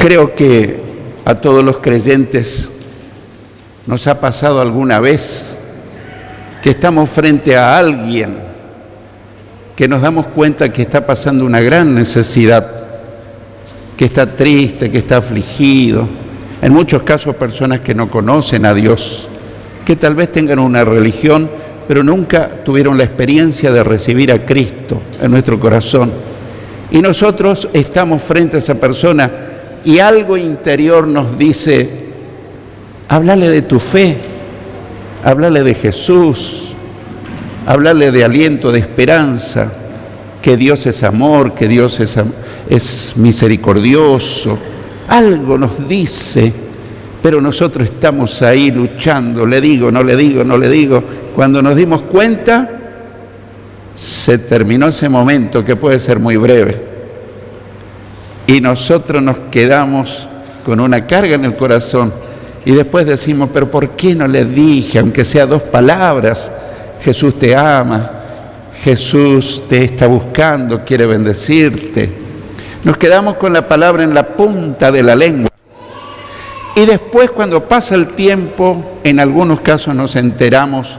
Creo que a todos los creyentes nos ha pasado alguna vez que estamos frente a alguien que nos damos cuenta que está pasando una gran necesidad, que está triste, que está afligido. En muchos casos personas que no conocen a Dios, que tal vez tengan una religión, pero nunca tuvieron la experiencia de recibir a Cristo en nuestro corazón. Y nosotros estamos frente a esa persona y algo interior nos dice: háblale de tu fe, háblale de Jesús, háblale de aliento, de esperanza, que Dios es amor, que Dios es misericordioso. Algo nos dice, pero nosotros estamos ahí luchando, le digo, no le digo, no le digo. Cuando nos dimos cuenta, se terminó ese momento que puede ser muy breve. Y nosotros nos quedamos con una carga en el corazón y después decimos: pero ¿por qué no le dije, aunque sea 2 palabras? Jesús te ama, Jesús te está buscando, quiere bendecirte. Nos quedamos con la palabra en la punta de la lengua. Y después, cuando pasa el tiempo, en algunos casos nos enteramos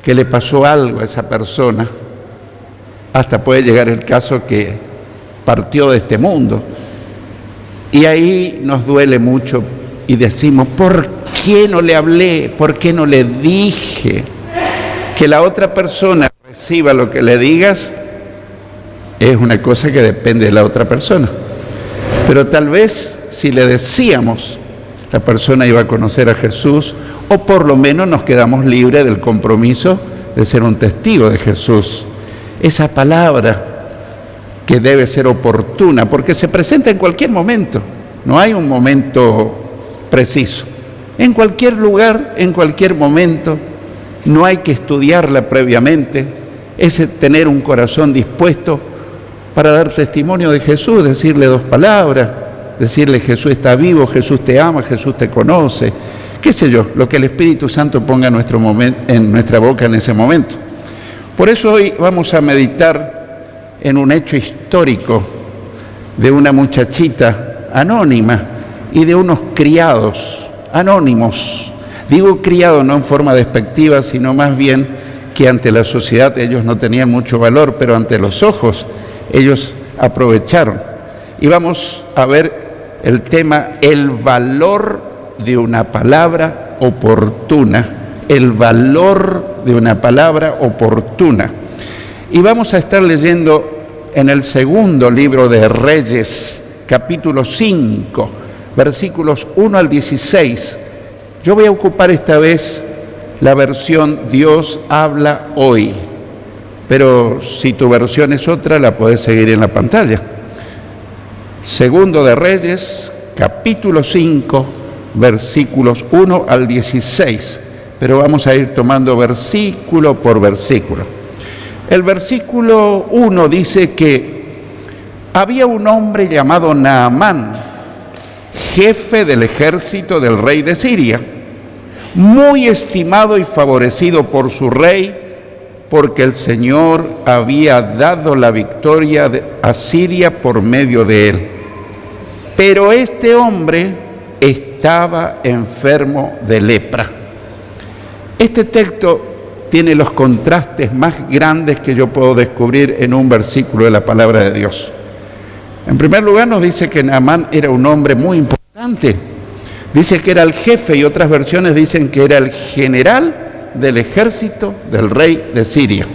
que le pasó algo a esa persona. Hasta puede llegar el caso que partió de este mundo. Y ahí nos duele mucho y decimos: ¿por qué no le hablé? ¿Por qué no le dije? Que la otra persona reciba lo que le digas es una cosa que depende de la otra persona. Pero tal vez si le decíamos, la persona iba a conocer a Jesús, o por lo menos nos quedamos libres del compromiso de ser un testigo de Jesús. Esa palabra que debe ser oportuna, porque se presenta en cualquier momento, no hay un momento preciso. En cualquier lugar, en cualquier momento, no hay que estudiarla previamente, es tener un corazón dispuesto para dar testimonio de Jesús, decirle 2 palabras, decirle: Jesús está vivo, Jesús te ama, Jesús te conoce, qué sé yo, lo que el Espíritu Santo ponga en nuestra boca en ese momento. Por eso hoy vamos a meditar en un hecho histórico de una muchachita anónima y de unos criados anónimos. Digo criados no en forma despectiva, sino más bien que ante la sociedad ellos no tenían mucho valor, pero ante los ojos ellos aprovecharon. Y vamos a ver el tema: el valor de una palabra oportuna. El valor de una palabra oportuna. Y vamos a estar leyendo en el segundo libro de Reyes, capítulo 5, versículos 1 al 16. Yo voy a ocupar esta vez la versión Dios habla hoy, pero si tu versión es otra, la puedes seguir en la pantalla. Segundo de Reyes, capítulo 5, versículos 1 al 16, pero vamos a ir tomando versículo por versículo. El versículo 1 dice que había un hombre llamado Naamán, jefe del ejército del rey de Siria, muy estimado y favorecido por su rey, porque el Señor había dado la victoria a Siria por medio de él. Pero este hombre estaba enfermo de lepra. Este texto tiene los contrastes más grandes que yo puedo descubrir en un versículo de la palabra de Dios. En primer lugar, nos dice que Naamán era un hombre muy importante. Dice que era el jefe, y otras versiones dicen que era el general del ejército del rey de Siria.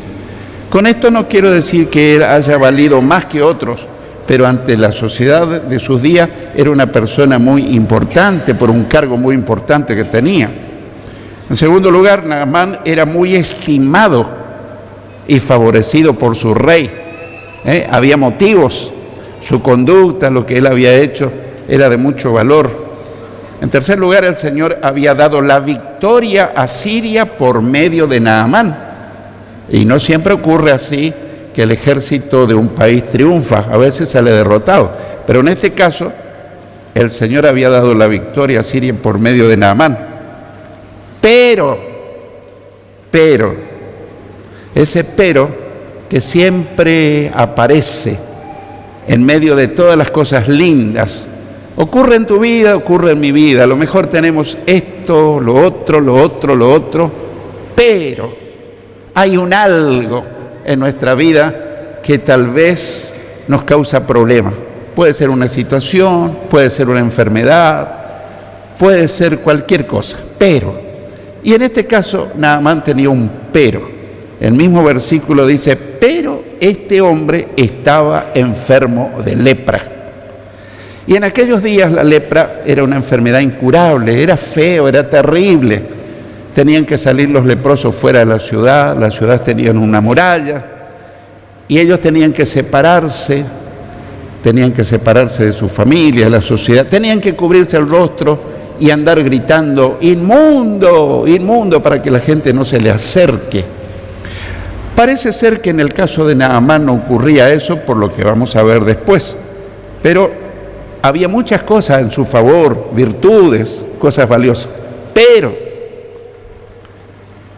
Con esto no quiero decir que él haya valido más que otros, pero ante la sociedad de sus días era una persona muy importante por un cargo muy importante que tenía. En segundo lugar, Naamán era muy estimado y favorecido por su rey. Había motivos, su conducta, lo que él había hecho, era de mucho valor. En tercer lugar, el Señor había dado la victoria a Siria por medio de Naamán. Y no siempre ocurre así, que el ejército de un país triunfa, a veces sale derrotado. Pero en este caso, el Señor había dado la victoria a Siria por medio de Naamán. Pero, ese pero que siempre aparece en medio de todas las cosas lindas Ocurre en tu vida, ocurre en mi vida. A lo mejor tenemos esto, lo otro, pero hay un algo en nuestra vida que tal vez nos causa problemas. Puede ser una situación, puede ser una enfermedad, puede ser cualquier cosa, pero. Y en este caso, Naamán tenía un pero. El mismo versículo dice, pero este hombre estaba enfermo de lepra. Y en aquellos días la lepra era una enfermedad incurable, era feo, era terrible. Tenían que salir los leprosos fuera de las ciudades tenían una muralla, y ellos tenían que separarse de su familia, de la sociedad, tenían que cubrirse el rostro y andar gritando, inmundo, inmundo, para que la gente no se le acerque. Parece ser que en el caso de Naamán no ocurría eso, por lo que vamos a ver después, pero había muchas cosas en su favor, virtudes, cosas valiosas, pero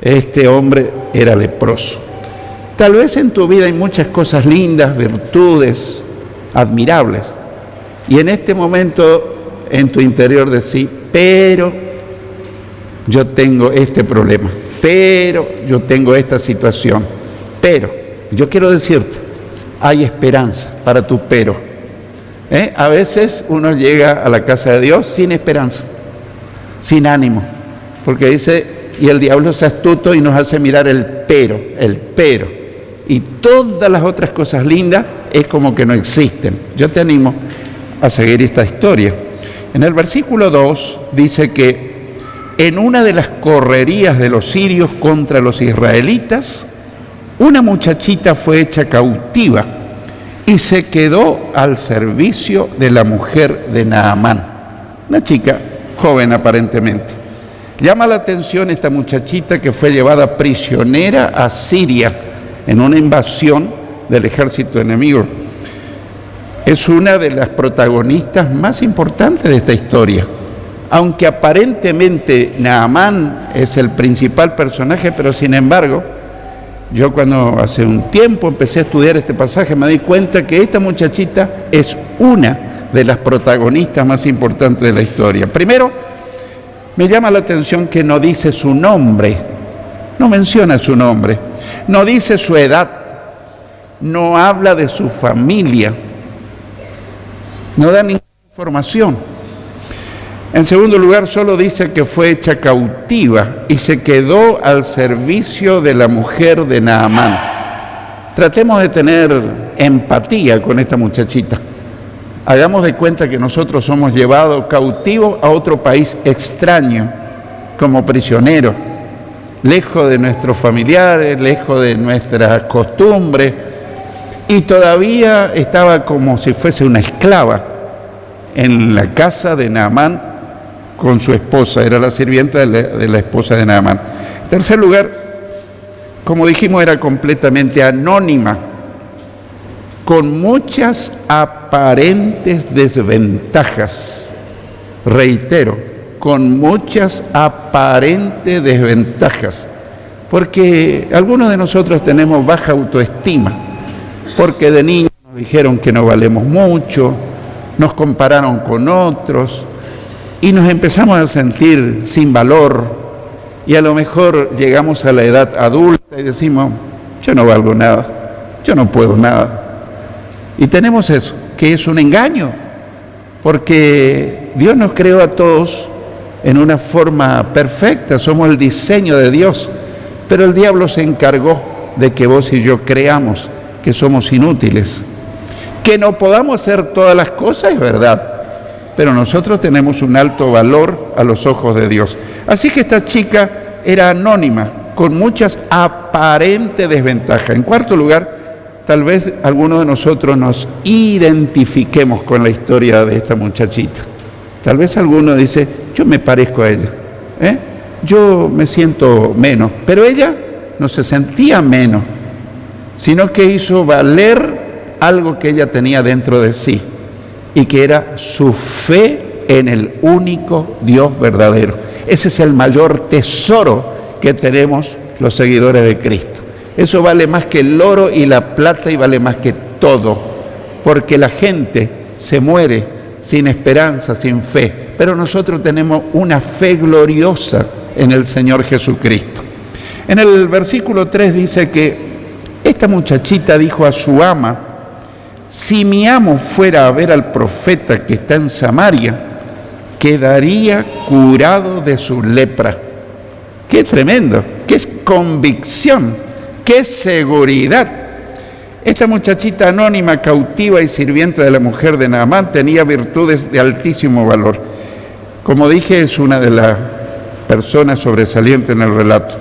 este hombre era leproso. Tal vez en tu vida hay muchas cosas lindas, virtudes, admirables, y en este momento en tu interior decís, pero yo tengo este problema, pero yo tengo esta situación, pero yo quiero decirte, hay esperanza para tu pero. A veces uno llega a la casa de Dios sin esperanza, sin ánimo, porque dice, y el diablo es astuto y nos hace mirar el pero, y todas las otras cosas lindas es como que no existen. Yo te animo a seguir esta historia. En el versículo 2 dice que en una de las correrías de los sirios contra los israelitas, una muchachita fue hecha cautiva y se quedó al servicio de la mujer de Naamán, una chica joven aparentemente. Llama la atención esta muchachita que fue llevada prisionera a Siria en una invasión del ejército enemigo. Es una de las protagonistas más importantes de esta historia. Aunque aparentemente Naamán es el principal personaje, pero sin embargo, yo cuando hace un tiempo empecé a estudiar este pasaje me di cuenta que esta muchachita es una de las protagonistas más importantes de la historia. Primero, me llama la atención que no dice su nombre, no menciona su nombre, no dice su edad, no habla de su familia, no da ninguna información. En segundo lugar, solo dice que fue hecha cautiva y se quedó al servicio de la mujer de Naamán. Tratemos de tener empatía con esta muchachita. Hagamos de cuenta que nosotros somos llevados cautivos a otro país extraño, como prisioneros, lejos de nuestros familiares, lejos de nuestras costumbres, y todavía estaba como si fuese una esclava en la casa de Naamán con su esposa, era la sirvienta de la esposa de Naamán. En tercer lugar, como dijimos, era completamente anónima, con muchas aparentes desventajas. Reitero, con muchas aparentes desventajas, porque algunos de nosotros tenemos baja autoestima, porque de niños nos dijeron que no valemos mucho, nos compararon con otros, y nos empezamos a sentir sin valor, y a lo mejor llegamos a la edad adulta y decimos, yo no valgo nada, yo no puedo nada. Y tenemos eso, que es un engaño, porque Dios nos creó a todos en una forma perfecta, somos el diseño de Dios, pero el diablo se encargó de que vos y yo creamos que somos inútiles. Que no podamos hacer todas las cosas es verdad, pero nosotros tenemos un alto valor a los ojos de Dios. Así que esta chica era anónima, con muchas aparentes desventajas. En cuarto lugar, tal vez algunos de nosotros nos identifiquemos con la historia de esta muchachita. Tal vez alguno dice, yo me parezco a ella, yo me siento menos, pero ella no se sentía menos, sino que hizo valer algo que ella tenía dentro de sí, y que era su fe en el único Dios verdadero. Ese es el mayor tesoro que tenemos los seguidores de Cristo. Eso vale más que el oro y la plata, y vale más que todo, porque la gente se muere sin esperanza, sin fe. Pero nosotros tenemos una fe gloriosa en el Señor Jesucristo. En el versículo 3 dice que esta muchachita dijo a su ama: si mi amo fuera a ver al profeta que está en Samaria, quedaría curado de su lepra. ¡Qué tremendo! ¡Qué convicción! ¡Qué seguridad! Esta muchachita anónima, cautiva y sirviente de la mujer de Naamán, tenía virtudes de altísimo valor. Como dije, es una de las personas sobresalientes en el relato.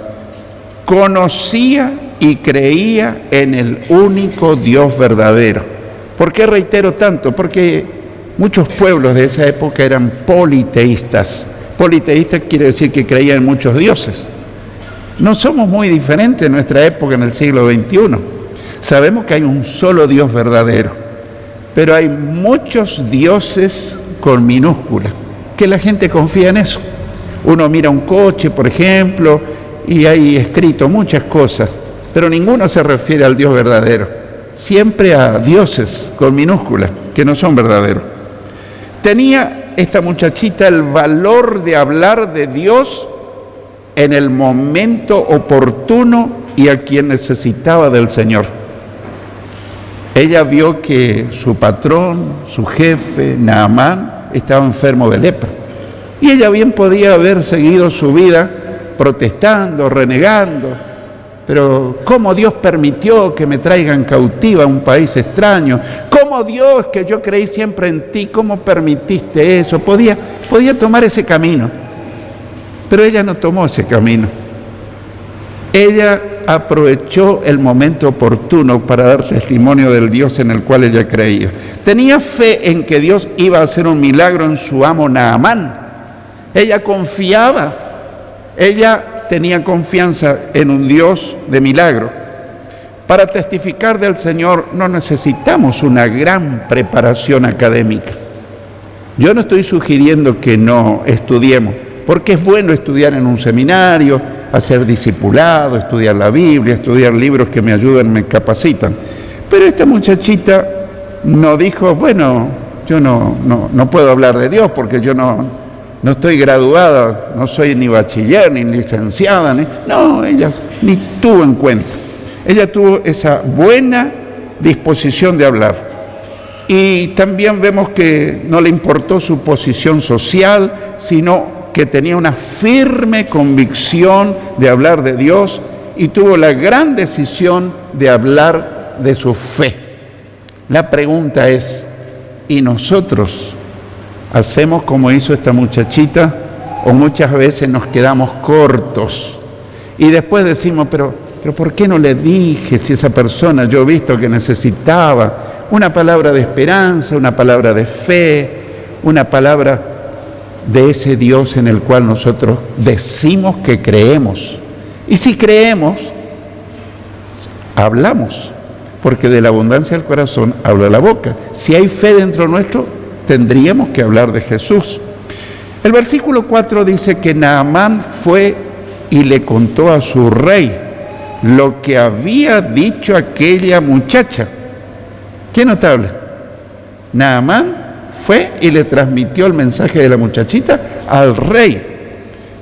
Conocía y creía en el único Dios verdadero. ¿Por qué reitero tanto? Porque muchos pueblos de esa época eran politeístas. Politeísta quiere decir que creían en muchos dioses. No somos muy diferentes en nuestra época, en el siglo XXI. Sabemos que hay un solo Dios verdadero, pero hay muchos dioses con minúscula, que la gente confía en eso. Uno mira un coche, por ejemplo, y hay escrito muchas cosas, pero ninguno se refiere al Dios verdadero. Siempre a dioses con minúscula, que no son verdaderos. Tenía esta muchachita el valor de hablar de Dios en el momento oportuno y a quien necesitaba del Señor. Ella vio que su patrón, su jefe, Naamán, estaba enfermo de lepra. Y ella bien podía haber seguido su vida protestando, renegando. Pero ¿cómo Dios permitió que me traigan cautiva a un país extraño? ¿Cómo Dios, que yo creí siempre en ti, cómo permitiste eso? Podía tomar ese camino. Pero ella no tomó ese camino. Ella aprovechó el momento oportuno para dar testimonio del Dios en el cual ella creía. Tenía fe en que Dios iba a hacer un milagro en su amo Naamán. Ella confiaba, ella tenía confianza en un Dios de milagro. Para testificar del Señor no necesitamos una gran preparación académica. Yo no estoy sugiriendo que no estudiemos, porque es bueno estudiar en un seminario, hacer discipulado, estudiar la Biblia, estudiar libros que me ayudan, me capacitan. Pero esta muchachita no dijo, bueno, yo no puedo hablar de Dios porque yo no estoy graduada, no soy ni bachiller, ni licenciada, no, ella ni tuvo en cuenta. Ella tuvo esa buena disposición de hablar. Y también vemos que no le importó su posición social, sino que tenía una firme convicción de hablar de Dios y tuvo la gran decisión de hablar de su fe. La pregunta es, ¿y nosotros hacemos como hizo esta muchachita o muchas veces nos quedamos cortos? Y después decimos, pero ¿por qué no le dije si esa persona yo he visto que necesitaba una palabra de esperanza, una palabra de fe, una palabra de ese Dios en el cual nosotros decimos que creemos? Y si creemos, hablamos, porque de la abundancia del corazón habla la boca. Si hay fe dentro nuestro, tendríamos que hablar de Jesús. El versículo 4 dice que Naamán fue y le contó a su rey lo que había dicho aquella muchacha. Qué notable. Naamán fue y le transmitió el mensaje de la muchachita al rey.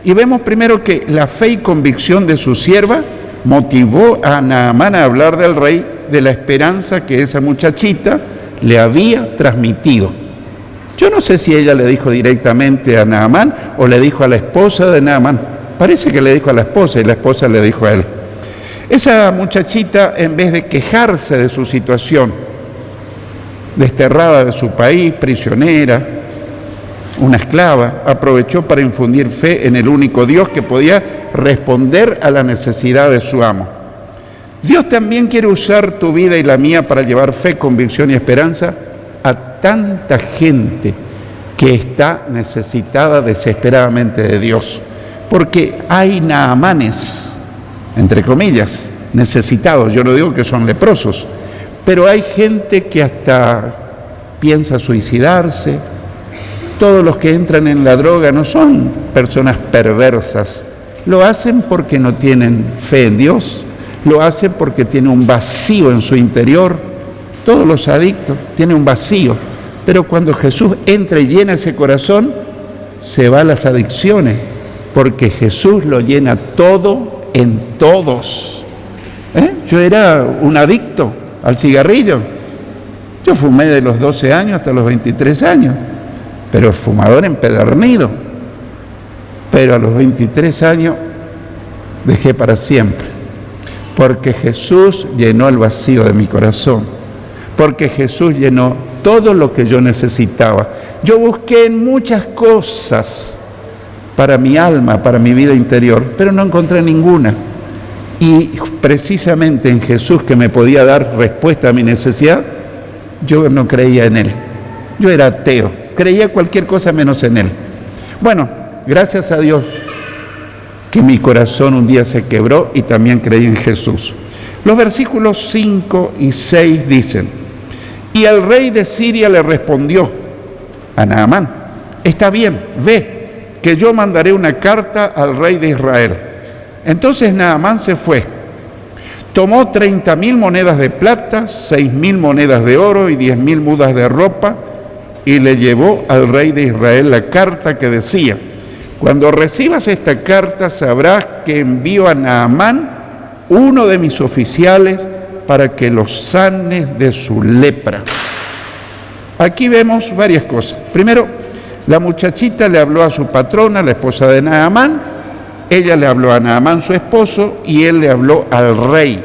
Y vemos primero que la fe y convicción de su sierva motivó a Naamán a hablar del rey de la esperanza que esa muchachita le había transmitido. Yo no sé si ella le dijo directamente a Naamán o le dijo a la esposa de Naamán. Parece que le dijo a la esposa y la esposa le dijo a él. Esa muchachita, en vez de quejarse de su situación, desterrada de su país, prisionera, una esclava, aprovechó para infundir fe en el único Dios que podía responder a la necesidad de su amo. Dios también quiere usar tu vida y la mía para llevar fe, convicción y esperanza a tanta gente que está necesitada desesperadamente de Dios. Porque hay Naamanes, entre comillas, necesitados. Yo no digo que son leprosos, pero hay gente que hasta piensa suicidarse. Todos los que entran en la droga no son personas perversas. Lo hacen porque no tienen fe en Dios. Lo hacen porque tienen un vacío en su interior. Todos los adictos tienen un vacío. Pero cuando Jesús entra y llena ese corazón, se va a las adicciones, porque Jesús lo llena todo en todos. Yo era un adicto al cigarrillo. Yo fumé de los 12 años hasta los 23 años, pero fumador empedernido. Pero a los 23 años dejé para siempre, porque Jesús llenó el vacío de mi corazón, porque Jesús llenó todo lo que yo necesitaba. Yo busqué en muchas cosas para mi alma, para mi vida interior, pero no encontré ninguna. Y precisamente en Jesús, que me podía dar respuesta a mi necesidad, yo no creía en Él. Yo era ateo, creía cualquier cosa menos en Él. Bueno, gracias a Dios que mi corazón un día se quebró y también creí en Jesús. Los versículos 5 y 6 dicen: y el rey de Siria le respondió a Naamán: está bien, ve, que yo mandaré una carta al rey de Israel. Entonces Naamán se fue, tomó 30,000 monedas de plata, 6,000 monedas de oro y 10,000 mudas de ropa, y le llevó al rey de Israel la carta que decía: cuando recibas esta carta sabrás que envío a Naamán, uno de mis oficiales, para que los sanes de su lepra. Aquí vemos varias cosas. Primero, la muchachita le habló a su patrona, la esposa de Naamán. Ella le habló a Naamán, su esposo, y él le habló al rey.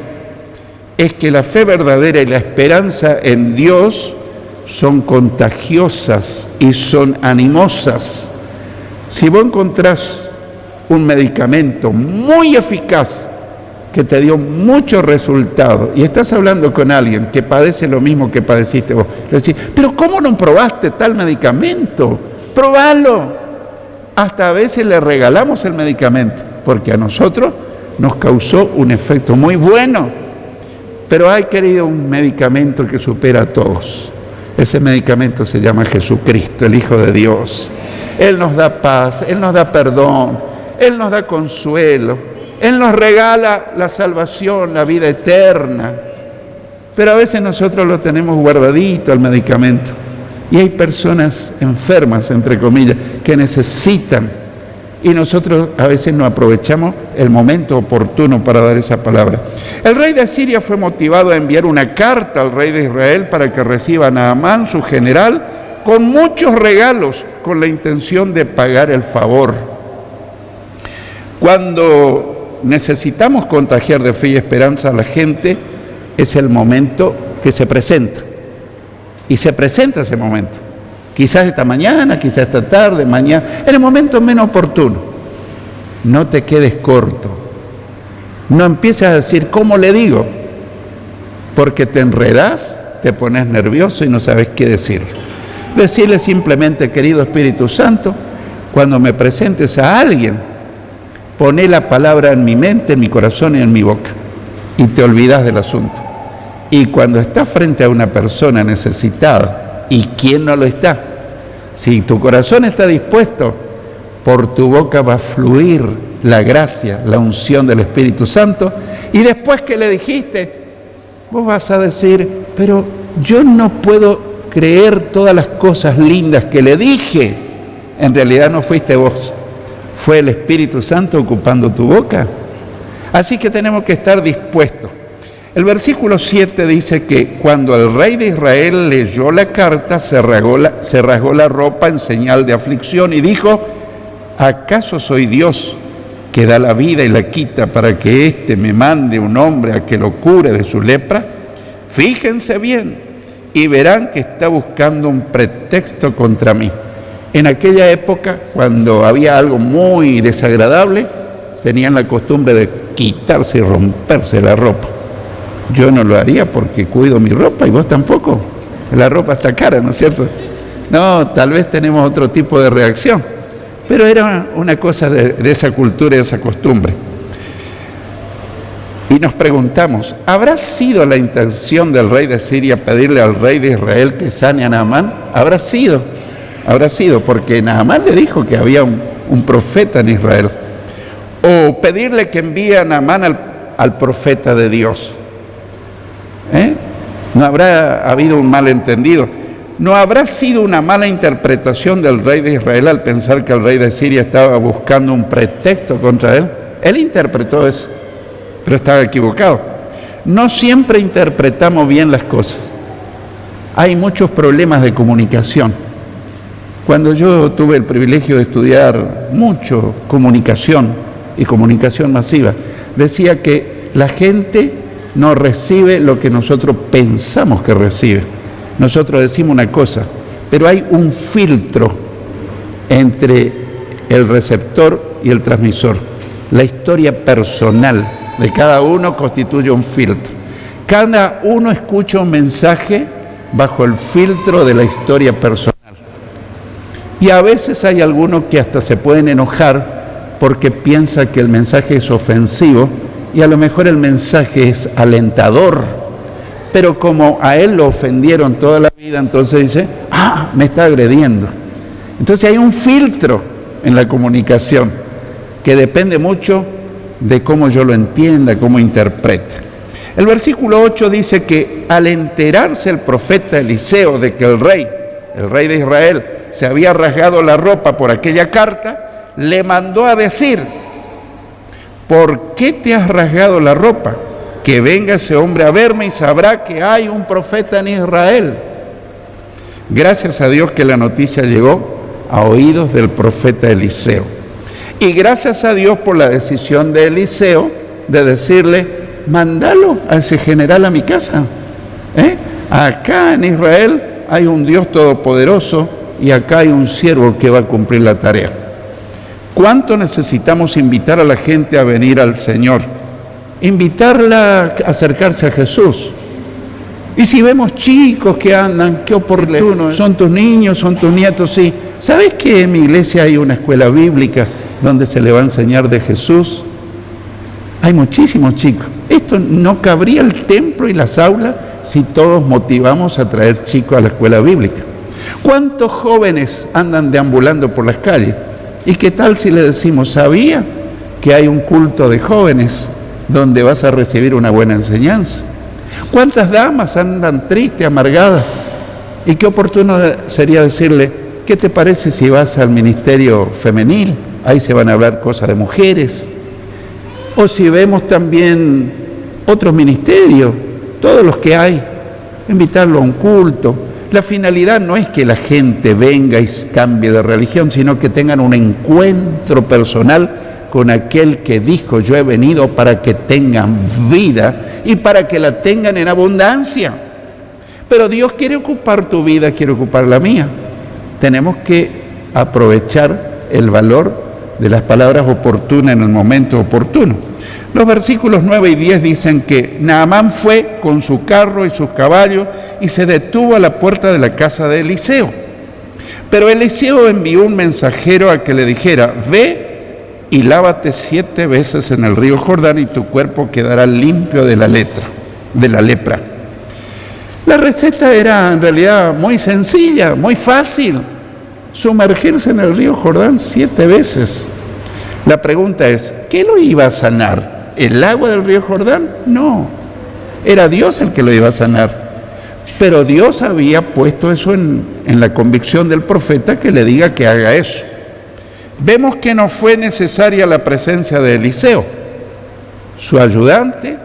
Es que la fe verdadera y la esperanza en Dios son contagiosas y son animosas. Si vos encontrás un medicamento muy eficaz que te dio muchos resultados y estás hablando con alguien que padece lo mismo que padeciste vos, le decís: pero ¿cómo no probaste tal medicamento? ¡Probalo! Hasta a veces le regalamos el medicamento porque a nosotros nos causó un efecto muy bueno. Pero hay, querido, un medicamento que supera a todos. Ese medicamento se llama Jesucristo, el Hijo de Dios. Él nos da paz, Él nos da perdón, Él nos da consuelo, Él nos regala la salvación, la vida eterna. Pero a veces nosotros lo tenemos guardadito, el medicamento. Y hay personas enfermas, entre comillas, que necesitan. Y nosotros a veces no aprovechamos el momento oportuno para dar esa palabra. El rey de Siria fue motivado a enviar una carta al rey de Israel para que reciba a Naamán, su general, con muchos regalos, con la intención de pagar el favor. Cuando necesitamos contagiar de fe y esperanza a la gente, es el momento que se presenta. Y se presenta ese momento. Quizás esta mañana, quizás esta tarde, mañana, en el momento menos oportuno. No te quedes corto. No empieces a decir: ¿cómo le digo? Porque te enredás, te pones nervioso y no sabes qué decir. Decirle simplemente: querido Espíritu Santo, cuando me presentes a alguien, poné la palabra en mi mente, en mi corazón y en mi boca. Y te olvidas del asunto. Y cuando estás frente a una persona necesitada, ¿y quién no lo está? Si tu corazón está dispuesto, por tu boca va a fluir la gracia, la unción del Espíritu Santo. Y después que le dijiste, vos vas a decir: pero yo no puedo creer todas las cosas lindas que le dije. En realidad no fuiste vos, fue el Espíritu Santo ocupando tu boca. Así que tenemos que estar dispuestos. El versículo 7 dice que cuando el rey de Israel leyó la carta, se rasgó la ropa en señal de aflicción y dijo: ¿acaso soy Dios que da la vida y la quita para que éste me mande un hombre a que lo cure de su lepra? Fíjense bien y verán que está buscando un pretexto contra mí. En aquella época, cuando había algo muy desagradable, tenían la costumbre de quitarse y romperse la ropa. Yo no lo haría porque cuido mi ropa y vos tampoco. La ropa está cara, ¿no es cierto? No, tal vez tenemos otro tipo de reacción, pero era una cosa de esa cultura y de esa costumbre. Y nos preguntamos: ¿habrá sido la intención del rey de Siria pedirle al rey de Israel que sane a Naamán? Habrá sido, porque Naamán le dijo que había un profeta en Israel. O pedirle que envíe a Naamán al profeta de Dios. No habrá habido un malentendido. ¿no habrá sido una mala interpretación del rey de Israel al pensar que el rey de Siria estaba buscando un pretexto contra él? Él interpretó eso, pero estaba equivocado. No siempre interpretamos bien las cosas. Hay muchos problemas de comunicación. Cuando yo tuve el privilegio de estudiar mucho comunicación y comunicación masiva, decía que la gente no recibe lo que nosotros pensamos que recibe. Nosotros decimos una cosa, pero hay un filtro entre el receptor y el transmisor. La historia personal de cada uno constituye un filtro. Cada uno escucha un mensaje bajo el filtro de la historia personal. Y a veces hay algunos que hasta se pueden enojar porque piensan que el mensaje es ofensivo y a lo mejor el mensaje es alentador, pero como a él lo ofendieron toda la vida, entonces dice, me está agrediendo. Entonces hay un filtro en la comunicación que depende mucho de cómo yo lo entienda, cómo interprete. El versículo 8 dice que al enterarse el profeta Eliseo de que el rey de Israel, se había rasgado la ropa por aquella carta, le mandó a decir, ¿por qué te has rasgado la ropa? Que venga ese hombre a verme y sabrá que hay un profeta en Israel. Gracias a Dios que la noticia llegó a oídos del profeta Eliseo. Y gracias a Dios por la decisión de Eliseo de decirle, mándalo a ese general a mi casa. Acá en Israel hay un Dios todopoderoso y acá hay un siervo que va a cumplir la tarea. ¿Cuánto necesitamos invitar a la gente a venir al Señor? Invitarla a acercarse a Jesús. Y si vemos chicos que andan, qué oportuno, son tus niños, son tus nietos, sí. ¿Sabes que en mi iglesia hay una escuela bíblica donde se le va a enseñar de Jesús? Hay muchísimos chicos. Esto no cabría el templo y las aulas si todos motivamos a traer chicos a la escuela bíblica. ¿Cuántos jóvenes andan deambulando por las calles? ¿Y qué tal si le decimos, ¿sabía que hay un culto de jóvenes donde vas a recibir una buena enseñanza? ¿Cuántas damas andan tristes, amargadas? Y qué oportuno sería decirle, ¿qué te parece si vas al ministerio femenil? Ahí se van a hablar cosas de mujeres. O si vemos también otros ministerios, todos los que hay, invitarlo a un culto. La finalidad no es que la gente venga y cambie de religión, sino que tengan un encuentro personal con aquel que dijo, yo he venido para que tengan vida y para que la tengan en abundancia. Pero Dios quiere ocupar tu vida, quiere ocupar la mía. Tenemos que aprovechar el valor de las palabras oportunas en el momento oportuno. Los versículos 9 y 10 dicen que Naamán fue con su carro y sus caballos y se detuvo a la puerta de la casa de Eliseo. Pero Eliseo envió un mensajero a que le dijera, ve y lávate 7 veces en el río Jordán y tu cuerpo quedará limpio de la lepra. La receta era en realidad muy sencilla, muy fácil. Sumergirse en el río Jordán 7 veces. La pregunta es, ¿qué lo iba a sanar? ¿El agua del río Jordán? No, era Dios el que lo iba a sanar. Pero Dios había puesto eso en la convicción del profeta que le diga que haga eso. Vemos que no fue necesaria la presencia de Eliseo. Su ayudante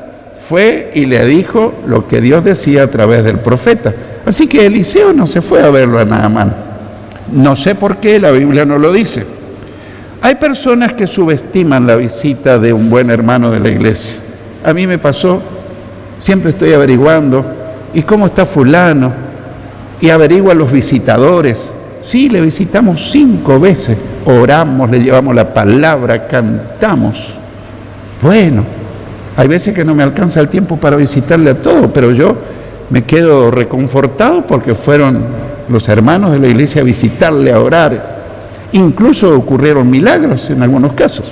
fue y le dijo lo que Dios decía a través del profeta. Así que Eliseo no se fue a verlo a Naamán. No sé por qué, la Biblia no lo dice. Hay personas que subestiman la visita de un buen hermano de la iglesia. A mí me pasó, siempre estoy averiguando, ¿y cómo está fulano? Y averiguo a los visitadores. Sí, le visitamos 5 veces, oramos, le llevamos la palabra, cantamos. Bueno, hay veces que no me alcanza el tiempo para visitarle a todos, pero yo me quedo reconfortado porque fueron los hermanos de la iglesia a visitarle, a orar. Incluso ocurrieron milagros en algunos casos.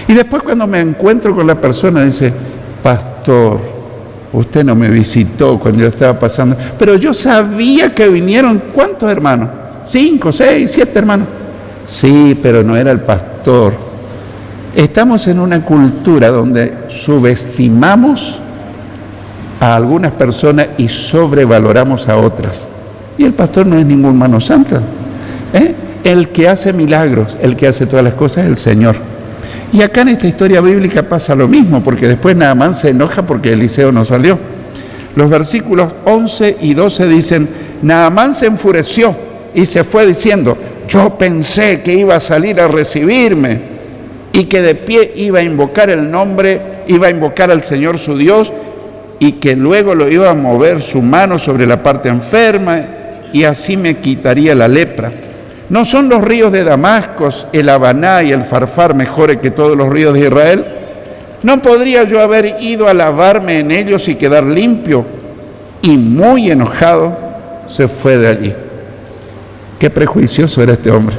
Y después cuando me encuentro con la persona dice, pastor, usted no me visitó cuando yo estaba pasando, pero yo sabía que vinieron, ¿cuántos hermanos? 5, 6, 7 hermanos. Sí, pero no era el pastor. Estamos en una cultura donde subestimamos a algunas personas y sobrevaloramos a otras. Y el pastor no es ningún mano santa. El que hace milagros, el que hace todas las cosas es el Señor. Y acá en esta historia bíblica pasa lo mismo, porque después Naamán se enoja porque Eliseo no salió. Los versículos 11 y 12 dicen: Naamán se enfureció y se fue diciendo: yo pensé que iba a salir a recibirme y que de pie iba a invocar el nombre, iba a invocar al Señor su Dios, y que luego lo iba a mover su mano sobre la parte enferma y así me quitaría la lepra. ¿No son los ríos de Damasco, el Habaná y el Farfar mejores que todos los ríos de Israel? ¿No podría yo haber ido a lavarme en ellos y quedar limpio? Y muy enojado se fue de allí. Qué prejuicioso era este hombre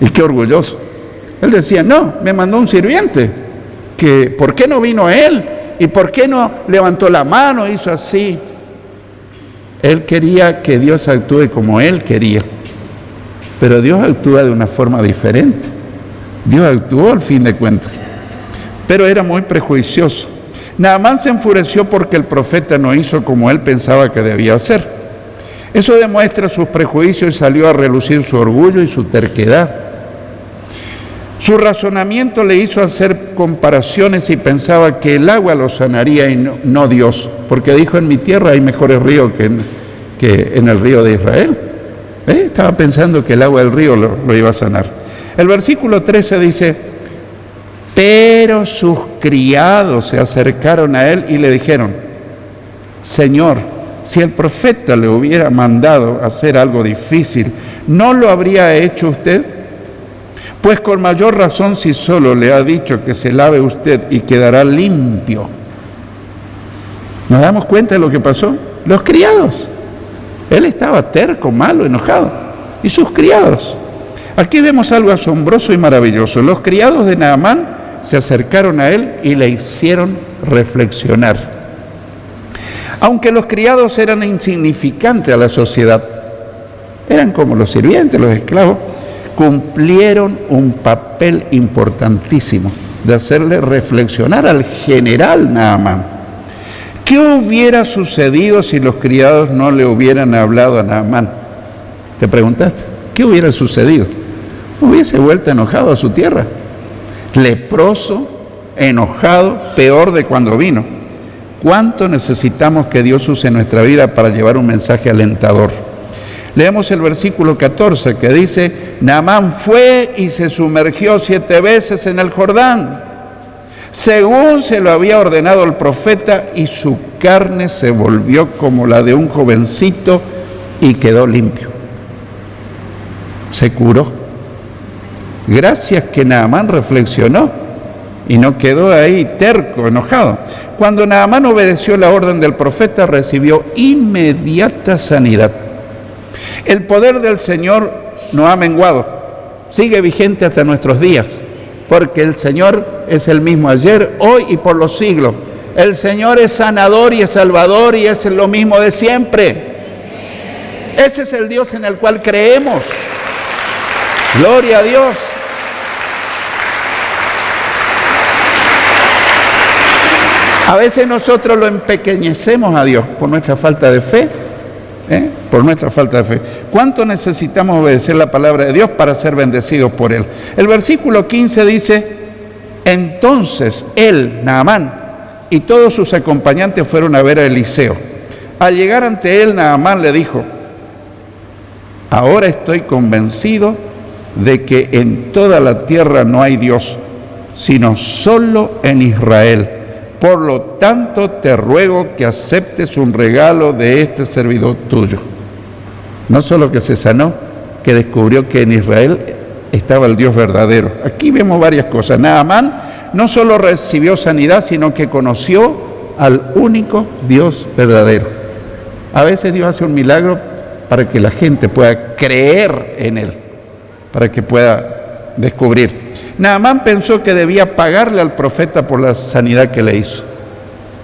y qué orgulloso. Él decía: no, me mandó un sirviente, que ¿por qué no vino él? ¿Y por qué no levantó la mano, hizo así? Él quería que Dios actúe como él quería, pero Dios actúa de una forma diferente. Dios actuó al fin de cuentas, pero era muy prejuicioso. Naamán se enfureció porque el profeta no hizo como él pensaba que debía hacer. Eso demuestra sus prejuicios y salió a relucir su orgullo y su terquedad. Su razonamiento le hizo hacer comparaciones y pensaba que el agua lo sanaría y no Dios, porque dijo: en mi tierra hay mejores ríos que en el río de Israel. Estaba pensando que el agua del río lo iba a sanar. El versículo 13 dice: pero sus criados se acercaron a él y le dijeron: Señor, si el profeta le hubiera mandado hacer algo difícil, ¿no lo habría hecho usted? Pues con mayor razón si solo le ha dicho que se lave usted y quedará limpio. ¿Nos damos cuenta de lo que pasó? Los criados. Él estaba terco, malo, enojado. Y sus criados. Aquí vemos algo asombroso y maravilloso. Los criados de Naamán se acercaron a él y le hicieron reflexionar. Aunque los criados eran insignificantes a la sociedad, eran como los sirvientes, los esclavos, cumplieron un papel importantísimo de hacerle reflexionar al general Naamán. ¿Qué hubiera sucedido si los criados no le hubieran hablado a Naamán? ¿Te preguntaste? ¿Qué hubiera sucedido? Hubiese vuelto enojado a su tierra, leproso, enojado, peor de cuando vino. ¿Cuánto necesitamos que Dios use nuestra vida para llevar un mensaje alentador? Leemos el versículo 14 que dice: Naamán fue y se sumergió 7 veces en el Jordán, según se lo había ordenado el profeta, y su carne se volvió como la de un jovencito y quedó limpio. Se curó. Gracias que Naamán reflexionó y no quedó ahí terco, enojado. Cuando Naamán obedeció la orden del profeta, recibió inmediata sanidad. El poder del Señor no ha menguado, sigue vigente hasta nuestros días, porque el Señor es el mismo ayer, hoy y por los siglos. El Señor es sanador y es salvador y es lo mismo de siempre. Ese es el Dios en el cual creemos. Gloria a Dios. A veces nosotros lo empequeñecemos a Dios por nuestra falta de fe. Por nuestra falta de fe. ¿Cuánto necesitamos obedecer la palabra de Dios para ser bendecidos por Él? El versículo 15 dice: entonces él, Naamán, y todos sus acompañantes fueron a ver a Eliseo. Al llegar ante él, Naamán le dijo: ahora estoy convencido de que en toda la tierra no hay Dios, sino solo en Israel. Por lo tanto, te ruego que aceptes un regalo de este servidor tuyo. No solo que se sanó, que descubrió que en Israel estaba el Dios verdadero. Aquí vemos varias cosas. Naamán no solo recibió sanidad, sino que conoció al único Dios verdadero. A veces Dios hace un milagro para que la gente pueda creer en Él, para que pueda descubrir. Naamán pensó que debía pagarle al profeta por la sanidad que le hizo.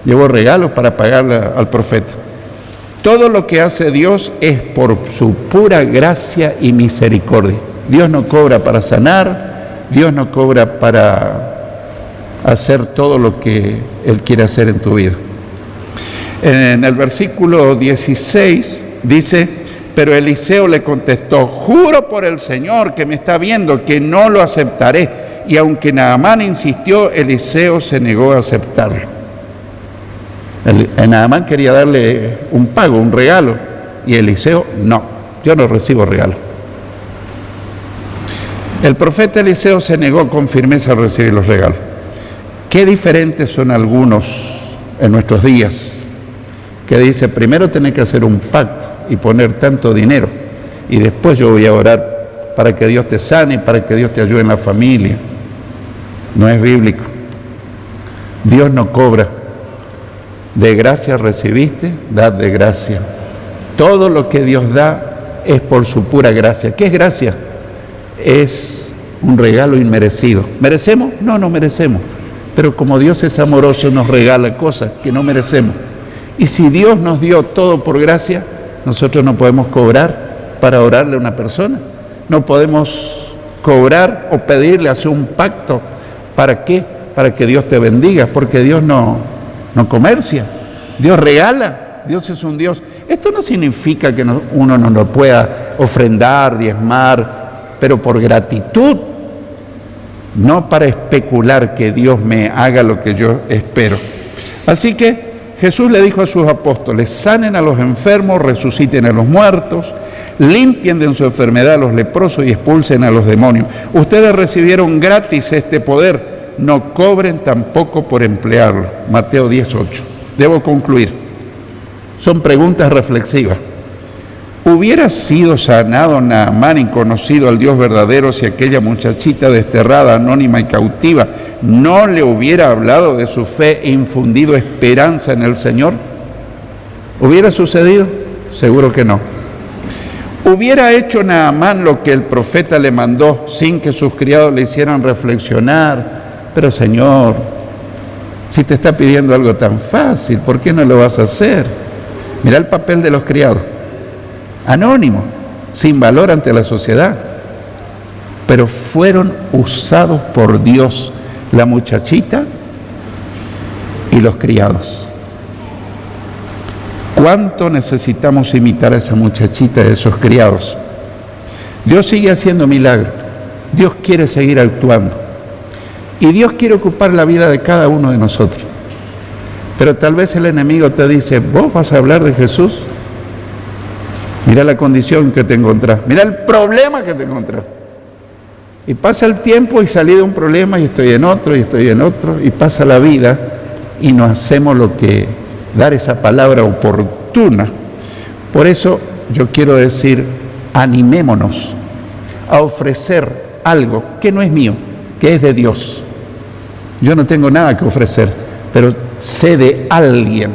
Llevó regalos para pagarle al profeta. Todo lo que hace Dios es por su pura gracia y misericordia. Dios no cobra para sanar, Dios no cobra para hacer todo lo que Él quiere hacer en tu vida. En el versículo 16 dice: Pero Eliseo le contestó: juro por el Señor que me está viendo que no lo aceptaré. Y aunque Naamán insistió, Eliseo se negó a aceptarlo. Naamán quería darle un pago, un regalo, y Eliseo: no, yo no recibo regalo. El profeta Eliseo se negó con firmeza a recibir los regalos. Qué diferentes son algunos en nuestros días, que dice: primero tenés que hacer un pacto y poner tanto dinero, y después yo voy a orar para que Dios te sane, para que Dios te ayude en la familia. No es bíblico. Dios no cobra. De gracia recibiste, dad de gracia. Todo lo que Dios da es por su pura gracia. ¿Qué es gracia? Es un regalo inmerecido. ¿Merecemos? No, no merecemos. Pero como Dios es amoroso, nos regala cosas que no merecemos. Y si Dios nos dio todo por gracia, nosotros no podemos cobrar para orarle a una persona. No podemos cobrar o pedirle, hacer un pacto. ¿Para qué? Para que Dios te bendiga, porque Dios no comercia. Dios regala. Dios es un Dios. Esto no significa que uno no lo pueda ofrendar, diezmar, pero por gratitud, no para especular que Dios me haga lo que yo espero. Así que Jesús le dijo a sus apóstoles: sanen a los enfermos, resuciten a los muertos, limpien de su enfermedad a los leprosos y expulsen a los demonios. Ustedes recibieron gratis este poder, no cobren tampoco por emplearlo. Mateo 10:8. Debo concluir. Son preguntas reflexivas. ¿Hubiera sido sanado Naamán y conocido al Dios verdadero si aquella muchachita desterrada, anónima y cautiva no le hubiera hablado de su fe e infundido esperanza en el Señor? ¿Hubiera sucedido? Seguro que no. ¿Hubiera hecho Naamán lo que el profeta le mandó sin que sus criados le hicieran reflexionar? Pero Señor, si te está pidiendo algo tan fácil, ¿por qué no lo vas a hacer? Mira el papel de los criados. Anónimos, sin valor ante la sociedad, pero fueron usados por Dios, la muchachita y los criados. ¿Cuánto necesitamos imitar a esa muchachita y a esos criados? Dios sigue haciendo milagros, Dios quiere seguir actuando y Dios quiere ocupar la vida de cada uno de nosotros. Pero tal vez el enemigo te dice: ¿vos vas a hablar de Jesús? Mira la condición que te encontrás, mira el problema que te encontrás. Y pasa el tiempo y salí de un problema y estoy en otro, y pasa la vida y no hacemos lo que dar esa palabra oportuna. Por eso yo quiero decir: animémonos a ofrecer algo que no es mío, que es de Dios. Yo no tengo nada que ofrecer, pero sé de alguien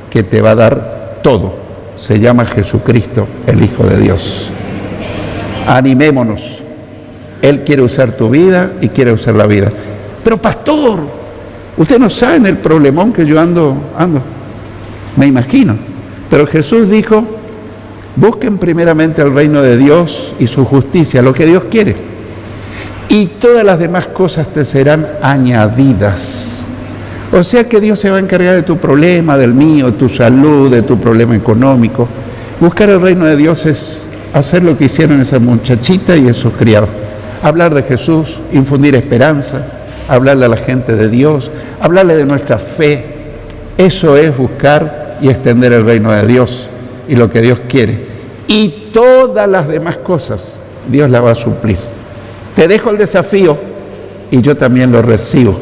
que te va a dar todo. Se llama Jesucristo, el Hijo de Dios. Animémonos. Él quiere usar tu vida y quiere usar la vida. Pero pastor, usted no sabe en el problemón que yo ando. Me imagino. Pero Jesús dijo: busquen primeramente el reino de Dios y su justicia, lo que Dios quiere. Y todas las demás cosas te serán añadidas. O sea que Dios se va a encargar de tu problema, del mío, de tu salud, de tu problema económico. Buscar el reino de Dios es hacer lo que hicieron esa muchachita y esos criados. Hablar de Jesús, infundir esperanza, hablarle a la gente de Dios, hablarle de nuestra fe. Eso es buscar y extender el reino de Dios y lo que Dios quiere. Y todas las demás cosas Dios las va a suplir. Te dejo el desafío y yo también lo recibo.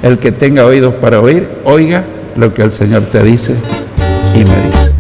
El que tenga oídos para oír, oiga lo que el Señor te dice y me dice.